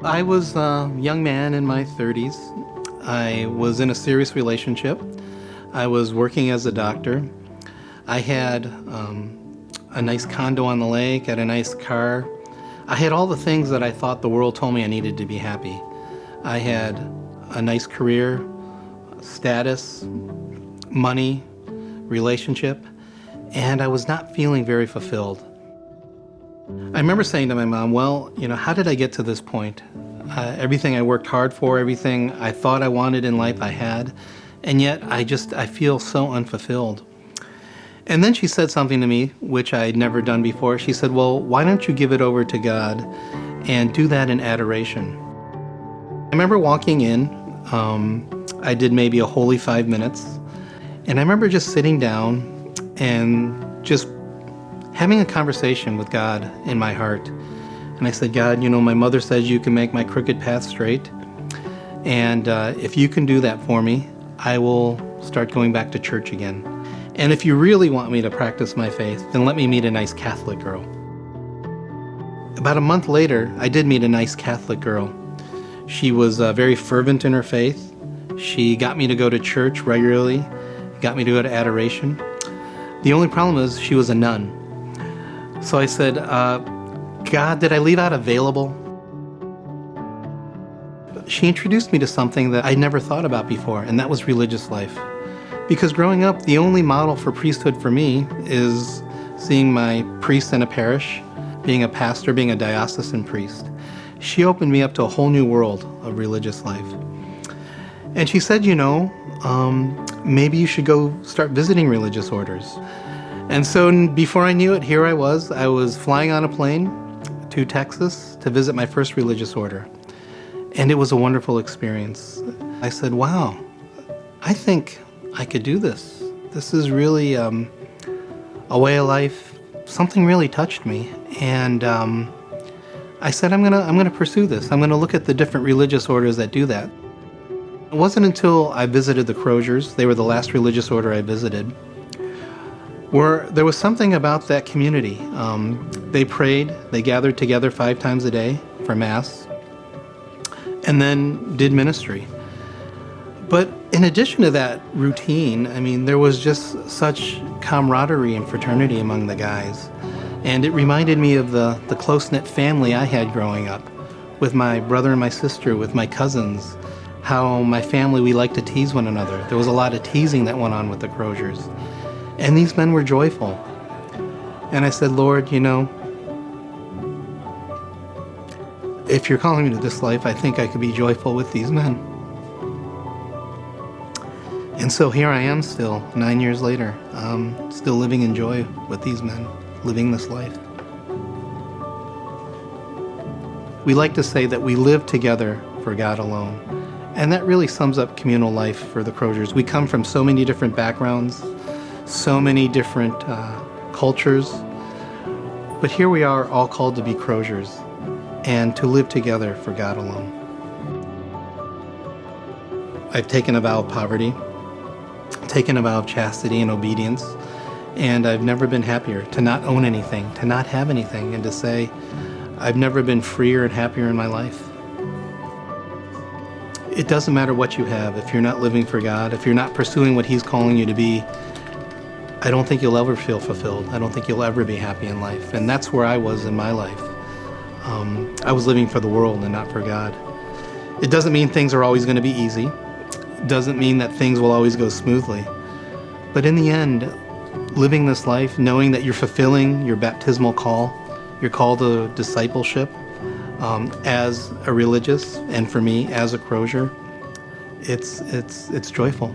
I was a young man in my 30s. I was in a serious relationship. I was working as a doctor. I had a nice condo on the lake, had a nice car. I had all the things that I thought the world told me I needed to be happy. I had a nice career, status, money, relationship, and I was not feeling very fulfilled. I remember saying to my mom, well, how did I get to this point? Everything I worked hard for, everything I thought I wanted in life I had, and yet I feel so unfulfilled. And then she said something to me, which I had never done before. She said, well, why don't you give it over to God and do that in adoration? I remember walking in, I did maybe a holy 5 minutes, and I remember just sitting down and just having a conversation with God in my heart. And I said, God, my mother says you can make my crooked path straight. And if you can do that for me, I will start going back to church again. And if you really want me to practice my faith, then let me meet a nice Catholic girl. About a month later, I did meet a nice Catholic girl. She was very fervent in her faith. She got me to go to church regularly, got me to go to adoration. The only problem is she was a nun. So I said, God, did I leave out available? She introduced me to something that I'd never thought about before, and that was religious life. Because growing up, the only model for priesthood for me is seeing my priest in a parish, being a pastor, being a diocesan priest. She opened me up to a whole new world of religious life. And she said, maybe you should go start visiting religious orders. And so before I knew it, here I was flying on a plane to Texas to visit my first religious order. And it was a wonderful experience. I said, wow, I think I could do this. This is really a way of life. Something really touched me. And I said, I'm gonna pursue this. I'm gonna look at the different religious orders that do that. It wasn't until I visited the Croziers, they were the last religious order I visited, where there was something about that community. They prayed, they gathered together 5 times a day for Mass, and then did ministry. But in addition to that routine, there was just such camaraderie and fraternity among the guys. And it reminded me of the close-knit family I had growing up, with my brother and my sister, with my cousins, how my family, we liked to tease one another. There was a lot of teasing that went on with the Croziers. And these men were joyful. And I said, Lord, if you're calling me to this life, I think I could be joyful with these men. And so here I am still, 9 years later, still living in joy with these men, living this life. We like to say that we live together for God alone. And that really sums up communal life for the Croziers. We come from so many different backgrounds, so many different cultures, but here we are all called to be Croziers and to live together for God alone. I've taken a vow of poverty, taken a vow of chastity and obedience, and I've never been happier to not own anything, to not have anything, and to say I've never been freer and happier in my life. It doesn't matter what you have. If you're not living for God, if you're not pursuing what He's calling you to be, I don't think you'll ever feel fulfilled. I don't think you'll ever be happy in life. And that's where I was in my life. I was living for the world and not for God. It doesn't mean things are always going to be easy. It doesn't mean that things will always go smoothly. But in the end, living this life, knowing that you're fulfilling your baptismal call, your call to discipleship, as a religious, and for me as a Crozier, it's joyful.